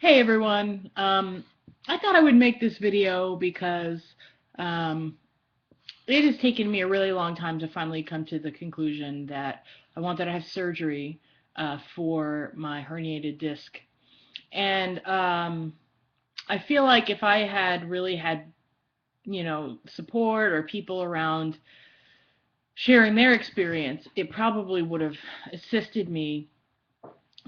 Hey everyone. I thought I would make this video because um, it has taken me a really long time to finally come to the conclusion that I wanted to have surgery for my herniated disc. And I feel like if I had really had, support or people around sharing their experience, it probably would have assisted me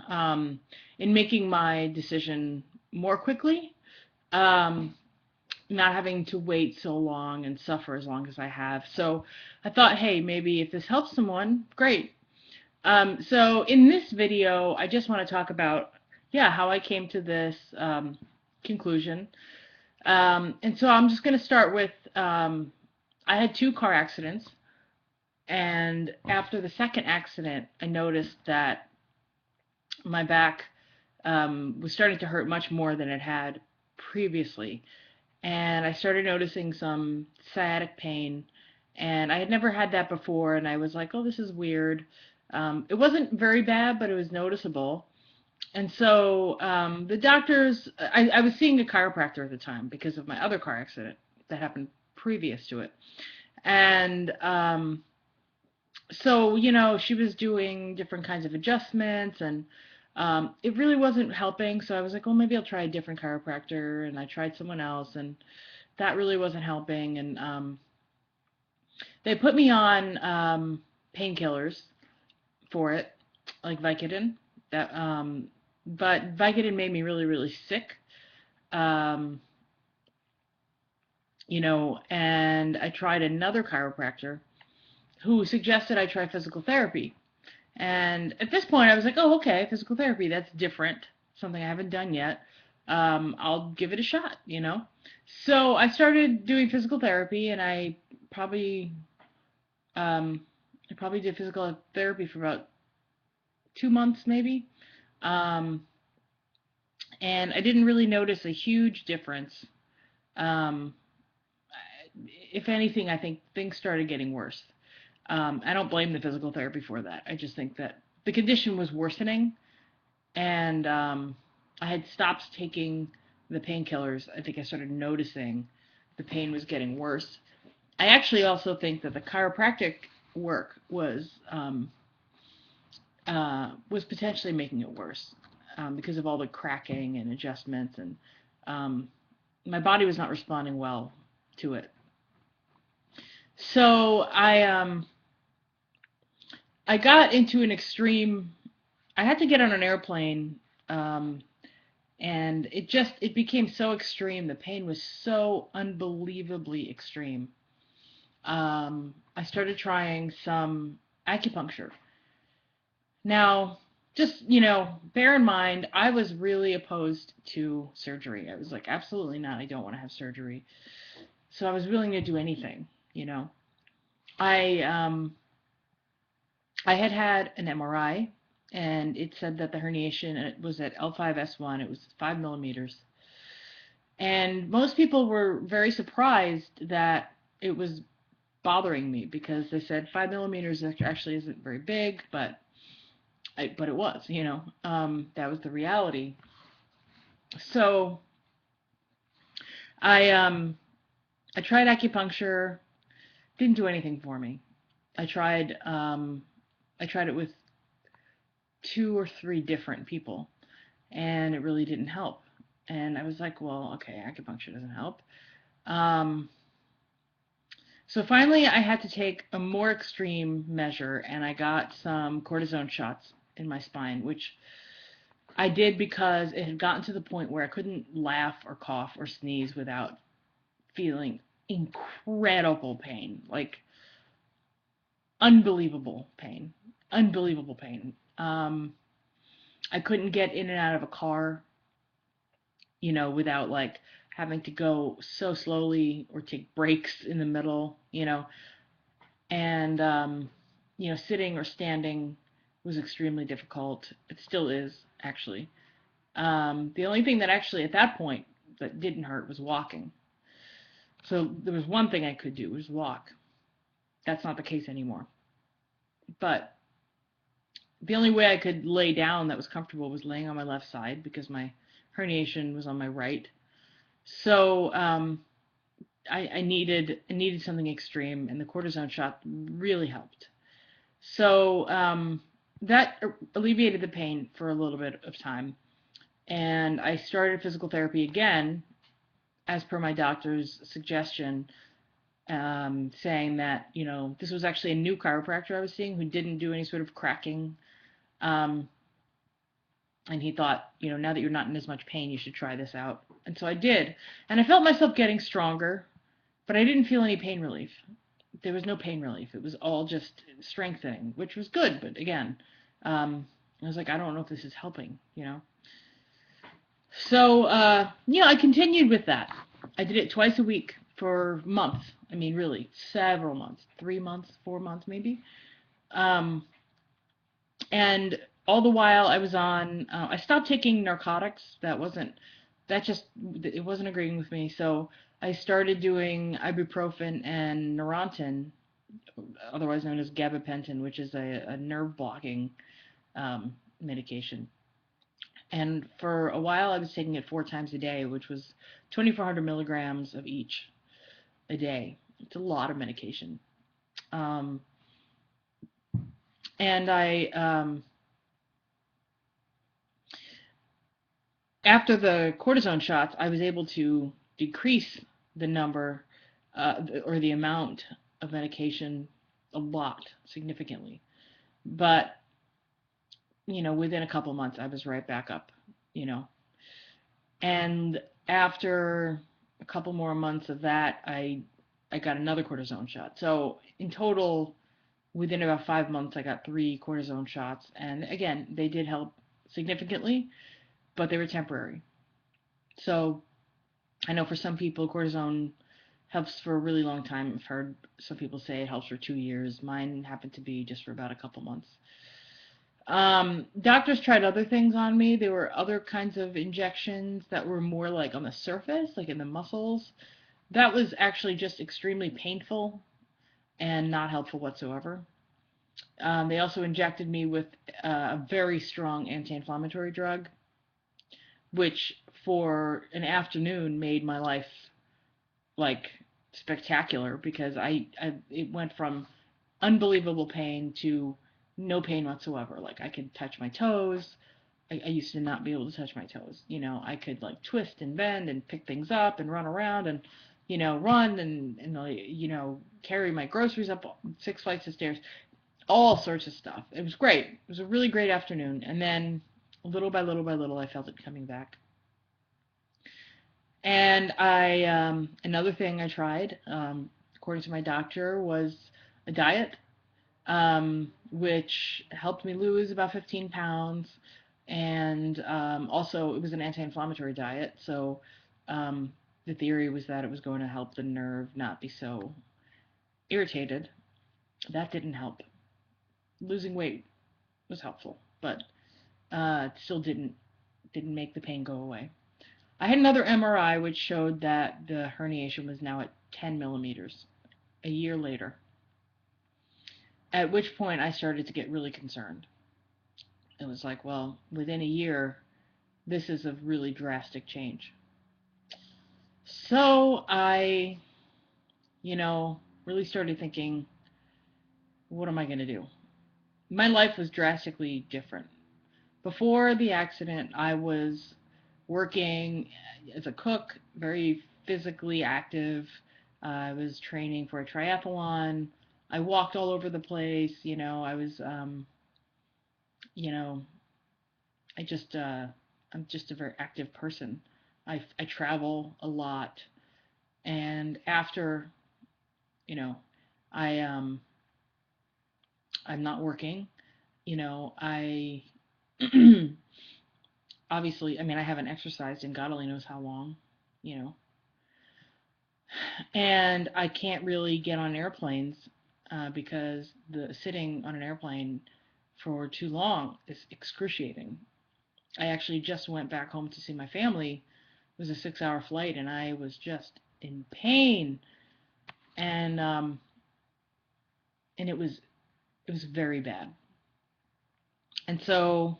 um, in making my decision more quickly. Um, Not having to wait so long and suffer as long as I have. So I thought, hey, maybe if this helps someone, great. So in this video, I just want to talk about, yeah, how I came to this conclusion. And so I'm just going to start with, I had two car accidents, and after the second accident, I noticed that my back was starting to hurt much more than it had previously. And I started noticing some sciatic pain, and I had never had that before, and I was like, oh, this is weird. It wasn't very bad, but it was noticeable. And so the doctors, I was seeing a chiropractor at the time because of my other car accident that happened previous to it. And so, she was doing different kinds of adjustments, and it really wasn't helping. So I was like, well, maybe I'll try a different chiropractor, and I tried someone else, and that really wasn't helping. And they put me on painkillers for it, like Vicodin. That, but Vicodin made me really, really sick. Um, and I tried another chiropractor who suggested I try physical therapy. And at this point, I was like, oh, okay, physical therapy, that's different, something I haven't done yet. I'll give it a shot. So I started doing physical therapy, and probably, I probably did physical therapy for about 2 months, maybe. Um, and I didn't really notice a huge difference. Um, if anything, I think things started getting worse. I don't blame the physical therapy for that. I just think that the condition was worsening, and I had stopped taking the painkillers. I think I started noticing the pain was getting worse. I actually also think that the chiropractic work was potentially making it worse because of all the cracking and adjustments, and um, my body was not responding well to it. So I got into an extreme. I had to get on an airplane, um, and it became so extreme. The pain was so unbelievably extreme. I started trying some acupuncture. Now, just, bear in mind, I was really opposed to surgery. I was like, absolutely not. I don't want to have surgery. So I was willing to do anything. I I had had an MRI, and it said that the herniation was at L5-S1. It was 5 millimeters. And most people were very surprised that it was bothering me because they said 5 millimeters actually isn't very big, but it was. That was the reality. So I um I tried acupuncture, didn't do anything for me. I tried um I tried it with two or three different people, and it really didn't help. And I was like, well, okay, acupuncture doesn't help. Um so finally I had to take a more extreme measure, and I got some cortisone shots in my spine, which I did because it had gotten to the point where I couldn't laugh or cough or sneeze without feeling incredible pain, like unbelievable pain, unbelievable pain. I couldn't get in and out of a car, without like having to go so slowly or take breaks in the middle. And sitting or standing was extremely difficult. It still is, actually. The only thing that actually at that point that didn't hurt was walking. So there was one thing I could do, was walk. That's not the case anymore. But the only way I could lay down that was comfortable was laying on my left side because my herniation was on my right. So I needed something extreme, and the cortisone shot really helped. So that alleviated the pain for a little bit of time, and I started physical therapy again, as per my doctor's suggestion, saying that this was actually a new chiropractor I was seeing who didn't do any sort of cracking, um, and he thought, now that you're not in as much pain, you should try this out. And so I did, and I felt myself getting stronger, but I didn't feel any pain relief. There was no pain relief. It was all just strengthening, which was good. But again, I was like, I don't know if this is helping. So, I continued with that. I did it twice a week for months. I mean, really, several months, 3 months, 4 months, maybe. Um, and all the while I was on, I stopped taking narcotics. It wasn't agreeing with me. So I started doing ibuprofen and Neurontin, otherwise known as gabapentin, which is a nerve blocking medication. And for a while, I was taking it 4 times a day, which was 2,400 milligrams of each a day. It's a lot of medication. Um, and after the cortisone shots, I was able to decrease the number or the amount of medication a lot, significantly. But within a couple months, I was right back up. You know, And after a couple more months of that, I got another cortisone shot. So in total, within about 5 months, I got 3 cortisone shots. And again, they did help significantly, but they were temporary. So I know for some people, cortisone helps for a really long time. I've heard some people say it helps for 2 years. Mine happened to be just for about a couple months. Doctors tried other things on me. There were other kinds of injections that were more like on the surface, like in the muscles. That was actually just extremely painful and not helpful whatsoever. They also injected me with a very strong anti-inflammatory drug, which for an afternoon made my life like spectacular because it went from unbelievable pain to no pain whatsoever. Like I could touch my toes. I used to not be able to touch my toes. I could like twist and bend and pick things up and run around and, run and carry my groceries up 6 flights of stairs, all sorts of stuff. It was great. It was a really great afternoon. And then little by little by little, I felt it coming back. And another thing I tried, according to my doctor, was a diet, which helped me lose about 15 pounds. And also, it was an anti-inflammatory diet. So the theory was that it was going to help the nerve not be so irritated. That didn't help. Losing weight was helpful, but it still didn't make the pain go away. I had another MRI which showed that the herniation was now at 10 millimeters a year later, at which point I started to get really concerned. It was like, well, within a year, this is a really drastic change. So I, really started thinking, what am I going to do? My life was drastically different. Before the accident, I was working as a cook, very physically active. I was training for a triathlon. I walked all over the place. I was, you know, I just, I'm just a very active person. I travel a lot, and after, you know, I, I'm not working. I obviously, I mean, I haven't exercised in God only knows how long, you know, and I can't really get on airplanes because the sitting on an airplane for too long is excruciating. I actually just went back home to see my family. It was a 6-hour flight, and I was just in pain, and um, and it was very bad. And so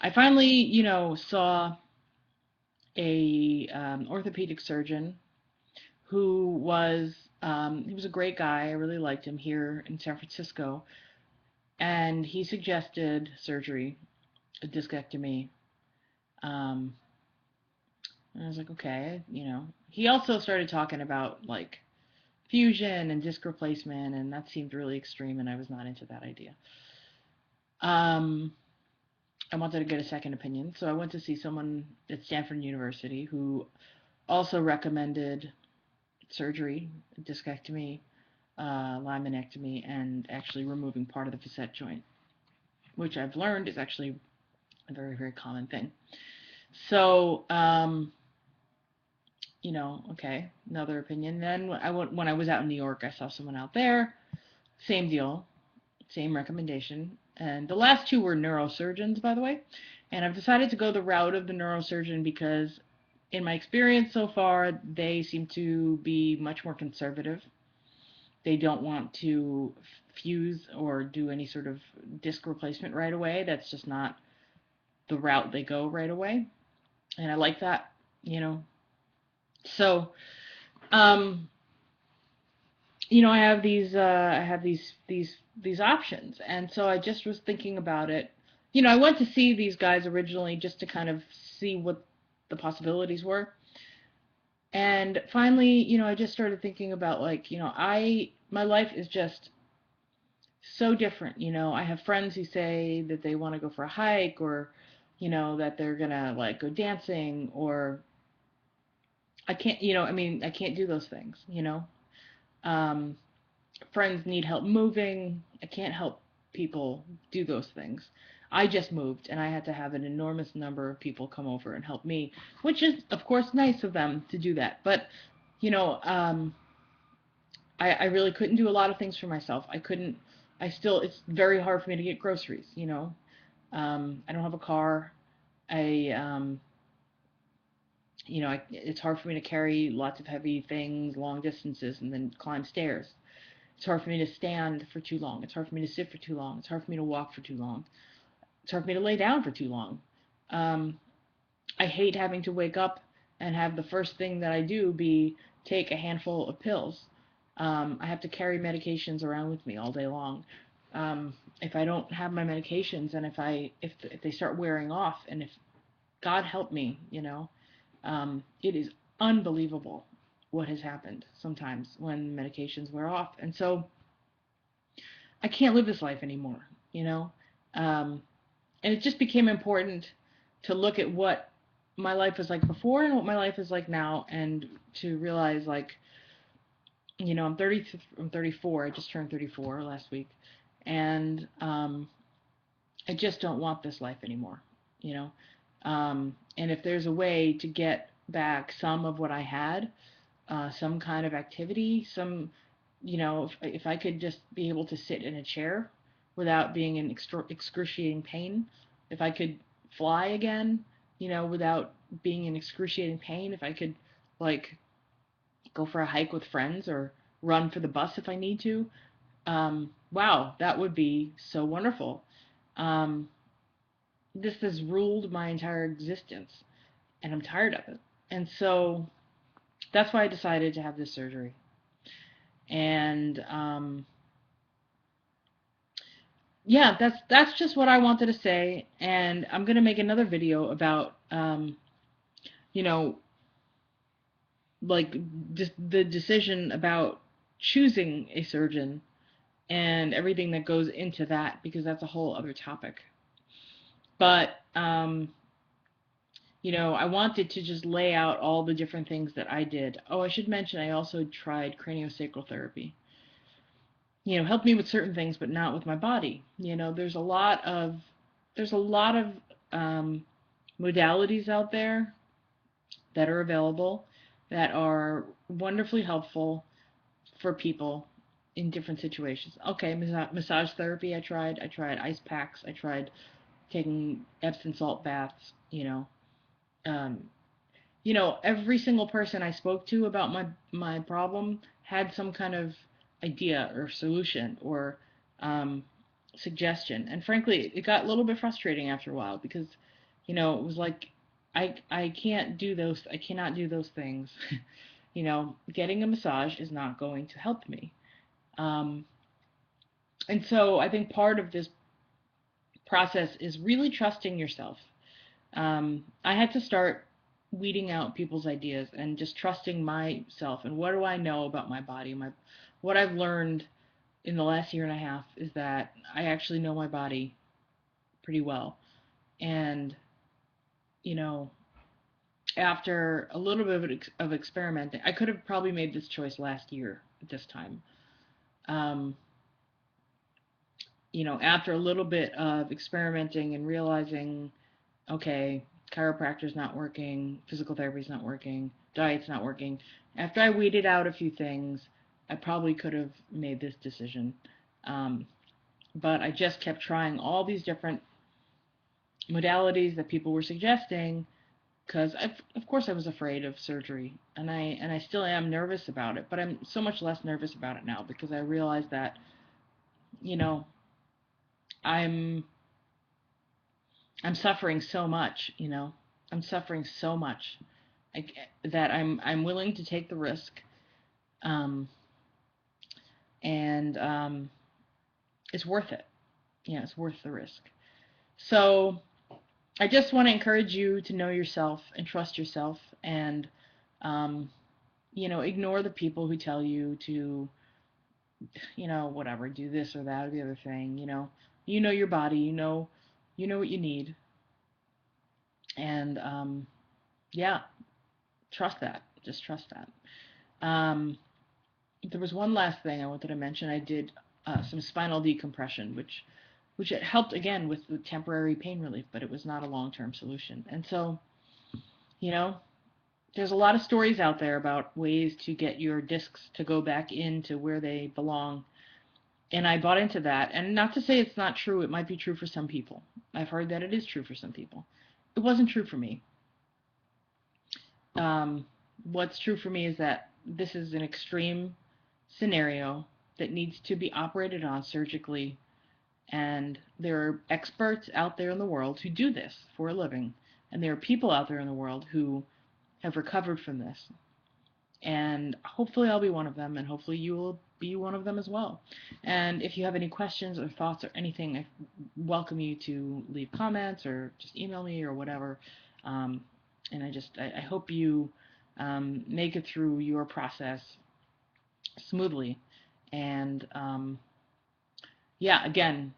I finally, saw a orthopedic surgeon who was he was a great guy. I really liked him here in San Francisco, and he suggested surgery, a discectomy. Um, and I was like, okay, He also started talking about like fusion and disc replacement, and that seemed really extreme, and I was not into that idea. Um, I wanted to get a second opinion, so I went to see someone at Stanford University who also recommended surgery, discectomy, laminectomy, and actually removing part of the facet joint, which I've learned is actually a very, very common thing. So, okay, another opinion. Then when I was out in New York, I saw someone out there, same deal, same recommendation. And the last two were neurosurgeons, by the way. And I've decided to go the route of the neurosurgeon because, in my experience so far, they seem to be much more conservative. They don't want to fuse or do any sort of disc replacement right away. That's just not the route they go right away. And I like that, you know. So, um, I have these options, and so I just was thinking about it. I went to see these guys originally just to kind of see what the possibilities were, and finally, I just started thinking about like, my life is just so different. I have friends who say that they want to go for a hike, or that they're gonna like go dancing, or I can't, I can't do those things. Um, Friends need help moving. I can't help people do those things. I just moved and I had to have an enormous number of people come over and help me, which is, of course, nice of them to do that. But, you know, um, I really couldn't do a lot of things for myself. It's very hard for me to get groceries. I don't have a car. I, it's hard for me to carry lots of heavy things long distances and then climb stairs. It's hard for me to stand for too long. It's hard for me to sit for too long. It's hard for me to walk for too long. It's hard for me to lay down for too long. Um, I hate having to wake up and have the first thing that I do be take a handful of pills. I have to carry medications around with me all day long. If I don't have my medications, and if they start wearing off, and if God help me, it is unbelievable what has happened sometimes when medications wear off, and so I can't live this life anymore, you know? Um, and it just became important to look at what my life was like before and what my life is like now, and to realize, like, I'm 34. I just turned 34 last week, and I just don't want this life anymore, you know? And if there's a way to get back some of what I had, some kind of activity, if I could just be able to sit in a chair without being in excruciating pain, if I could fly again, without being in excruciating pain, if I could, like, go for a hike with friends or run for the bus if I need to, wow, that would be so wonderful. Um, this has ruled my entire existence, and I'm tired of it. And so that's why I decided to have this surgery. And yeah, that's just what I wanted to say. And I'm gonna make another video about you know, like the decision about choosing a surgeon and everything that goes into that, because that's a whole other topic. But I wanted to just lay out all the different things that I did. Oh, I should mention I also tried craniosacral therapy. Helped me with certain things, but not with my body. There's a lot of um, modalities out there that are available that are wonderfully helpful for people in different situations. Okay, massage therapy I tried. I tried ice packs. I tried taking Epsom salt baths. Um, every single person I spoke to about my problem had some kind of idea or solution, or um, suggestion. And frankly, it got a little bit frustrating after a while because, it was like I can't do those. I cannot do those things. Getting a massage is not going to help me. Um, and so I think part of this process is really trusting yourself. I had to start weeding out people's ideas and just trusting myself and what do I know about my body. What I've learned in the last year and a half is that I actually know my body pretty well. And, you know, after a little bit of experimenting, I could have probably made this choice last year at this time. Um, After a little bit of experimenting and realizing, okay, chiropractor's not working, physical therapy's not working, diet's not working. After I weeded out a few things, I probably could have made this decision. Um, but I just kept trying all these different modalities that people were suggesting because of course I was afraid of surgery, and I still am nervous about it, but I'm so much less nervous about it now because I realize that, you know, I'm I'm suffering so much, I'm suffering so much I, that I'm willing to take the risk, um, and it's worth it. Yeah, it's worth the risk. So I just want to encourage you to know yourself and trust yourself, and um, ignore the people who tell you to, whatever, do this or that or the other thing. You know your body. You know what you need, and yeah, trust that. Just trust that. Um, there was one last thing I wanted to mention. I did some spinal decompression, which it helped again with the temporary pain relief, but it was not a long-term solution. And so, you know, there's a lot of stories out there about ways to get your discs to go back into where they belong. And I bought into that. And not to say it's not true, it might be true for some people. I've heard that it is true for some people. It wasn't true for me. Um, what's true for me is that this is an extreme scenario that needs to be operated on surgically, and there are experts out there in the world who do this for a living, and there are people out there in the world who have recovered from this. And hopefully I'll be one of them, and hopefully you will be one of them as well. And if you have any questions or thoughts or anything, I welcome you to leave comments or just email me or whatever. Um, and I hope you make it through your process smoothly. And yeah, again,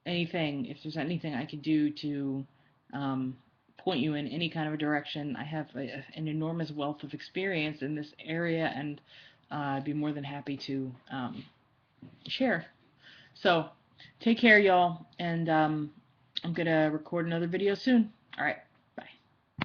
if there's anything I could do to um, point you in any kind of a direction, I have an enormous wealth of experience in this area, and I'd be more than happy to share. So take care, y'all, and I'm going to record another video soon. All right.